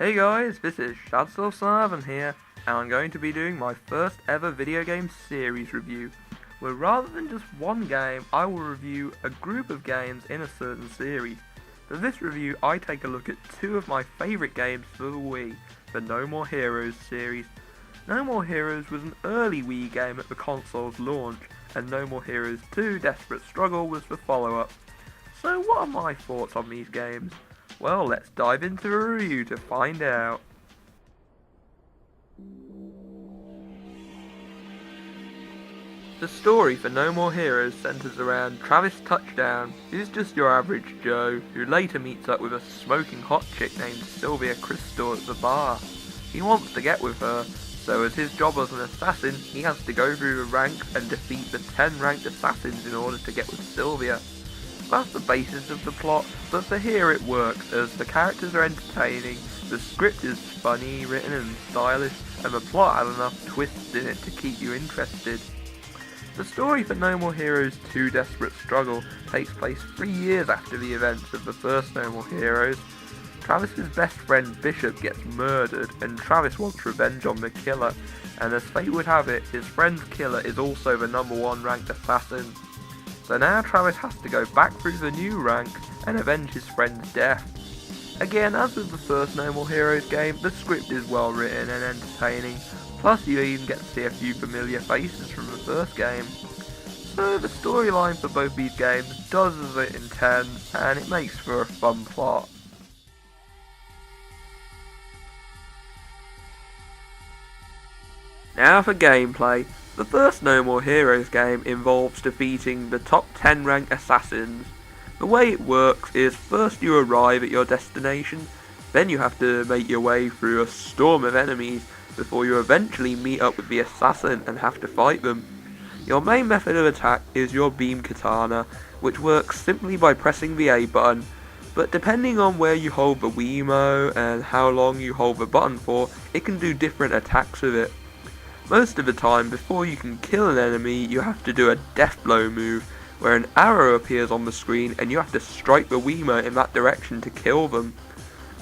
Hey guys, this is Shadsoul7 here, and I'm going to be doing my first ever video game series review, where rather than just one game, I will review a group of games in a certain series. For this review, I take a look at two of my favourite games for the Wii, the No More Heroes series. No More Heroes was an early Wii game at the console's launch, and No More Heroes 2 Desperate Struggle was the follow-up. So what are my thoughts on these games? Well, let's dive into a review to find out. The story for No More Heroes centers around Travis Touchdown, who's just your average Joe, who later meets up with a smoking hot chick named Sylvia Crystal at the bar. He wants to get with her, so as his job as an assassin, he has to go through the ranks and defeat the 10 ranked assassins in order to get with Sylvia. That's the basis of the plot, but for here it works, as the characters are entertaining, the script is funny, written and stylish, and the plot has enough twists in it to keep you interested. The story for No More Heroes 2 Desperate Struggle takes place 3 years after the events of the first No More Heroes. Travis's best friend Bishop gets murdered, and Travis wants revenge on the killer, and as fate would have it, his friend's killer is also the number 1 ranked assassin. So now Travis has to go back through the new rank and avenge his friend's death. Again, as with the first No More Heroes game, the script is well written and entertaining, plus you even get to see a few familiar faces from the first game. So the storyline for both these games does as it intends, and it makes for a fun plot. Now for gameplay. The first No More Heroes game involves defeating the top 10 ranked assassins. The way it works is first you arrive at your destination, then you have to make your way through a storm of enemies before you eventually meet up with the assassin and have to fight them. Your main method of attack is your beam katana, which works simply by pressing the A button, but depending on where you hold the Wiimote and how long you hold the button for, it can do different attacks with it. Most of the time, before you can kill an enemy, you have to do a death blow move, where an arrow appears on the screen and you have to strike the Wiimote in that direction to kill them.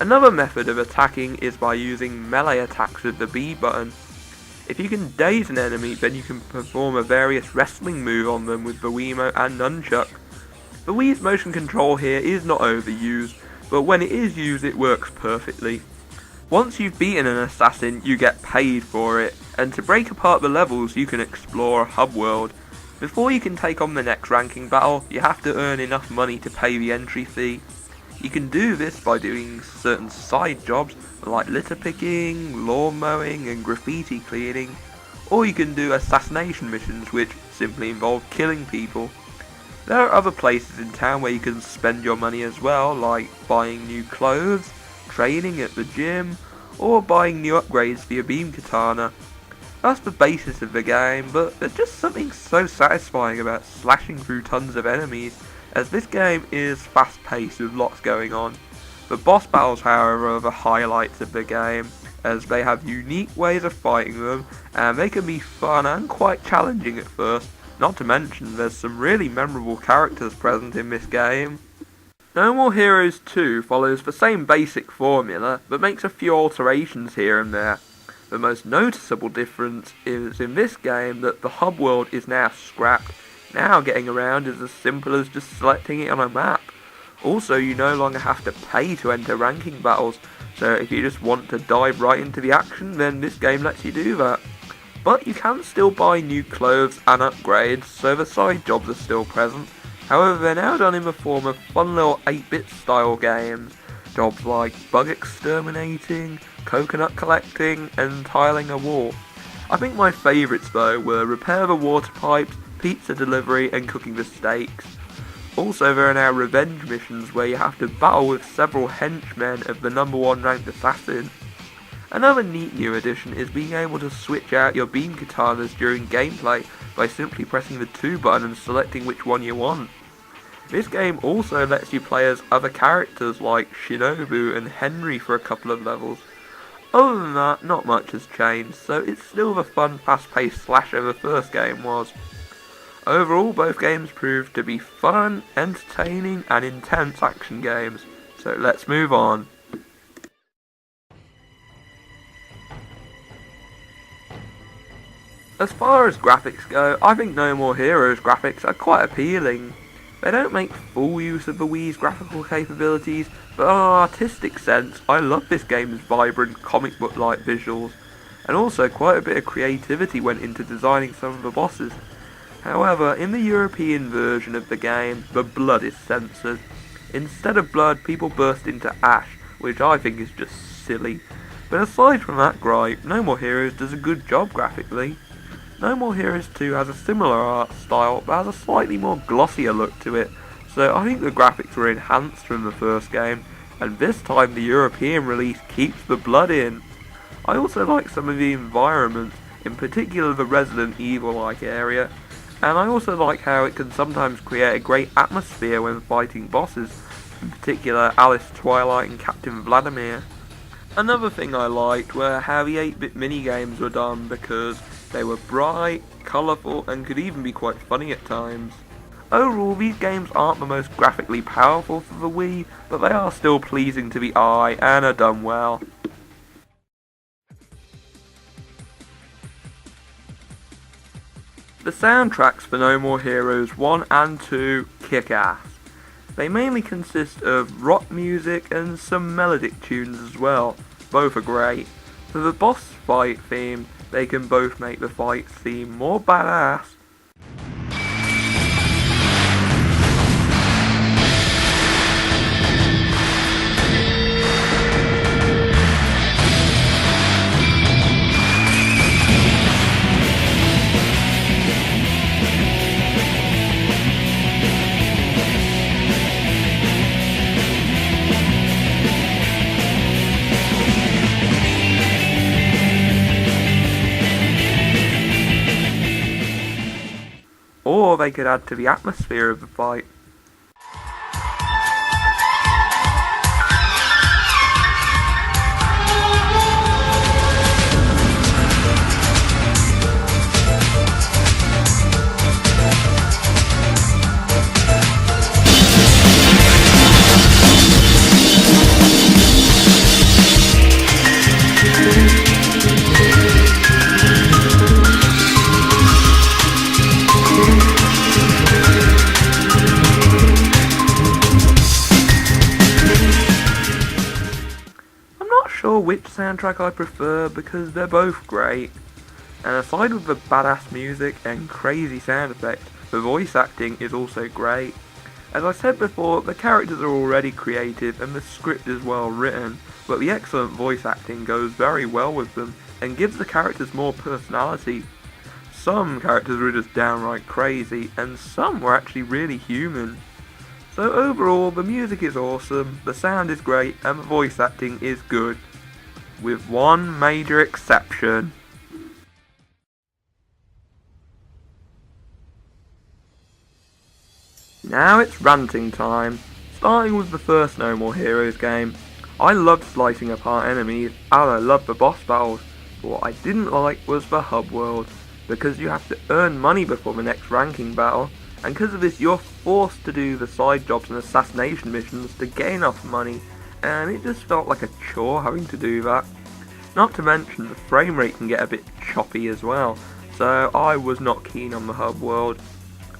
Another method of attacking is by using melee attacks with the B button. If you can daze an enemy, then you can perform a various wrestling move on them with the Wiimote and nunchuck. The Wii's motion control here is not overused, but when it is used it works perfectly. Once you've beaten an assassin, you get paid for it, and to break apart the levels you can explore a hub world. Before you can take on the next ranking battle, you have to earn enough money to pay the entry fee. You can do this by doing certain side jobs like litter picking, lawn mowing and graffiti cleaning, or you can do assassination missions which simply involve killing people. There are other places in town where you can spend your money as well, like buying new clothes, training at the gym, or buying new upgrades for your beam katana. That's the basis of the game, but there's just something so satisfying about slashing through tons of enemies, as this game is fast paced with lots going on. The boss battles, however, are the highlights of the game, as they have unique ways of fighting them, and they can be fun and quite challenging at first, not to mention there's some really memorable characters present in this game. No More Heroes 2 follows the same basic formula, but makes a few alterations here and there. The most noticeable difference is in this game that the hub world is now scrapped. Now getting around is as simple as just selecting it on a map. Also, you no longer have to pay to enter ranking battles, so if you just want to dive right into the action, then this game lets you do that. But you can still buy new clothes and upgrades, so the side jobs are still present. However, they're now done in the form of fun little 8-bit style games. Jobs like bug exterminating, coconut collecting, and tiling a wall. I think my favourites though were repair the water pipes, pizza delivery, and cooking the steaks. Also, there are now revenge missions where you have to battle with several henchmen of the number 1 ranked assassin. Another neat new addition is being able to switch out your beam katanas during gameplay by simply pressing the 2 button and selecting which one you want. This game also lets you play as other characters like Shinobu and Henry for a couple of levels. Other than that, not much has changed, so it's still the fun, fast-paced slasher the first game was. Overall, both games proved to be fun, entertaining and intense action games, so let's move on. As far as graphics go, I think No More Heroes graphics are quite appealing. They don't make full use of the Wii's graphical capabilities, but on an artistic sense, I love this game's vibrant comic book-like visuals, and also quite a bit of creativity went into designing some of the bosses. However, in the European version of the game, the blood is censored. Instead of blood, people burst into ash, which I think is just silly. But aside from that gripe, No More Heroes does a good job graphically. No More Heroes 2 has a similar art style, but has a slightly more glossier look to it, so I think the graphics were enhanced from the first game, and this time the European release keeps the blood in. I also like some of the environments, in particular the Resident Evil-like area, and I also like how it can sometimes create a great atmosphere when fighting bosses, in particular Alice, Twilight and Captain Vladimir. Another thing I liked were how the 8-bit minigames were done, because they were bright, colourful and could even be quite funny at times. Overall, these games aren't the most graphically powerful for the Wii, but they are still pleasing to the eye and are done well. The soundtracks for No More Heroes 1 and 2 kick ass. They mainly consist of rock music and some melodic tunes as well. Both are great. For the boss fight theme, they can both make the fight theme more badass. Or they could add to the atmosphere of the fight. Sure which soundtrack I prefer because they're both great, and aside with the badass music and crazy sound effects, the voice acting is also great. As I said before, the characters are already creative and the script is well written, but the excellent voice acting goes very well with them and gives the characters more personality. Some characters were just downright crazy and some were actually really human. So overall, the music is awesome, the sound is great and the voice acting is good. With one major exception. Now it's ranting time. Starting with the first No More Heroes game. I loved slicing apart enemies, and I loved the boss battles, but what I didn't like was the hub world, because you have to earn money before the next ranking battle, and because of this you're forced to do the side jobs and assassination missions to gain enough money, and it just felt like a chore having to do that. Not to mention the frame rate can get a bit choppy as well, so I was not keen on the hub world.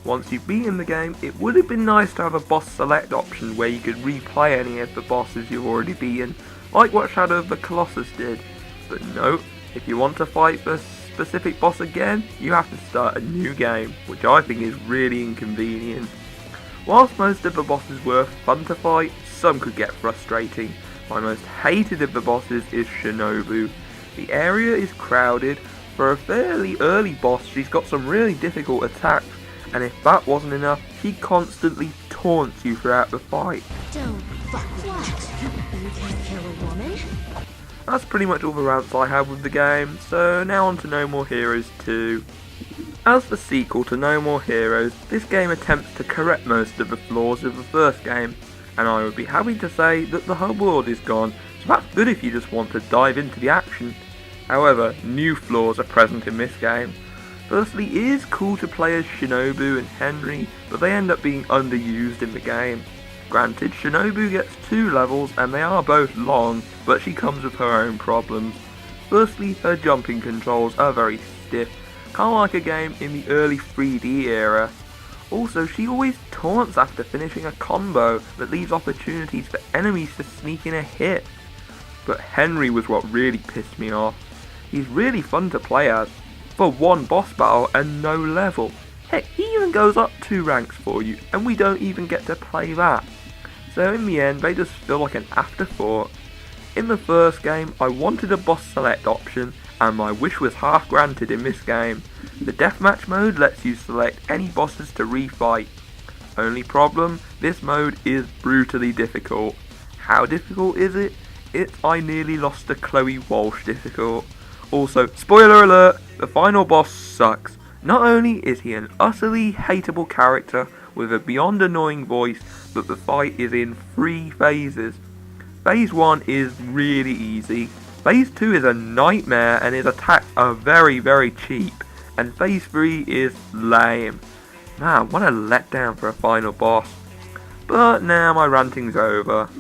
Once you've beaten the game, it would have been nice to have a boss select option where you could replay any of the bosses you've already beaten, like what Shadow of the Colossus did. But no, if you want to fight the specific boss again, you have to start a new game, which I think is really inconvenient. Whilst most of the bosses were fun to fight, some could get frustrating. My most hated of the bosses is Shinobu. The area is crowded. For a fairly early boss, she's got some really difficult attacks, and if that wasn't enough, she constantly taunts you throughout the fight. Don't fuck what? You can't kill a woman? That's pretty much all the rants I have with the game, so now on to No More Heroes 2. As the sequel to No More Heroes, this game attempts to correct most of the flaws of the first game, and I would be happy to say that the hub world is gone, so that's good if you just want to dive into the action. However, new flaws are present in this game. Firstly, it is cool to play as Shinobu and Henry, but they end up being underused in the game. Granted, Shinobu gets 2 levels and they are both long, but she comes with her own problems. Firstly, her jumping controls are very stiff, kinda like a game in the early 3D era. Also, she always taunts after finishing a combo that leaves opportunities for enemies to sneak in a hit. But Henry was what really pissed me off. He's really fun to play as, for one boss battle and no level. Heck, he even goes up 2 ranks for you, and we don't even get to play that. So in the end, they just feel like an afterthought. In the first game, I wanted a boss select option, and my wish was half granted in this game. The deathmatch mode lets you select any bosses to refight. Only problem, this mode is brutally difficult. How difficult is it? I nearly lost to Chloe Walsh difficult. Also, spoiler alert, the final boss sucks. Not only is he an utterly hateable character with a beyond annoying voice, but the fight is in 3 phases. Phase 1 is really easy, Phase 2 is a nightmare and his attacks are very cheap, and Phase 3 is lame. Man, what a letdown for a final boss. But now my ranting's over.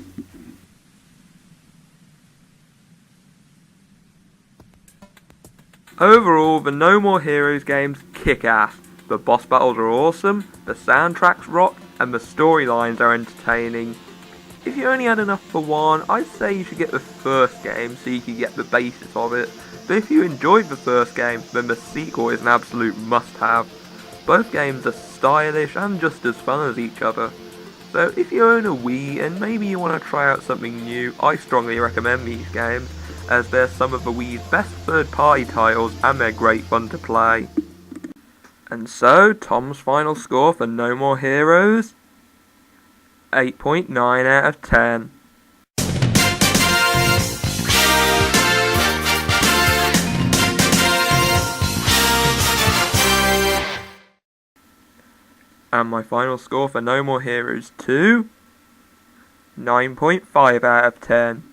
Overall, the No More Heroes games kick ass. The boss battles are awesome, the soundtracks rock, and the storylines are entertaining. If you only had enough for one, I'd say you should get the first game so you can get the basis of it. But if you enjoyed the first game, then the sequel is an absolute must-have. Both games are stylish and just as fun as each other. So if you own a Wii and maybe you want to try out something new, I strongly recommend these games, as they're some of the Wii's best third-party titles and they're great fun to play. And so, Tom's final score for No More Heroes? 8.9 out of 10. And my final score for No More Heroes 2? 9.5 out of 10.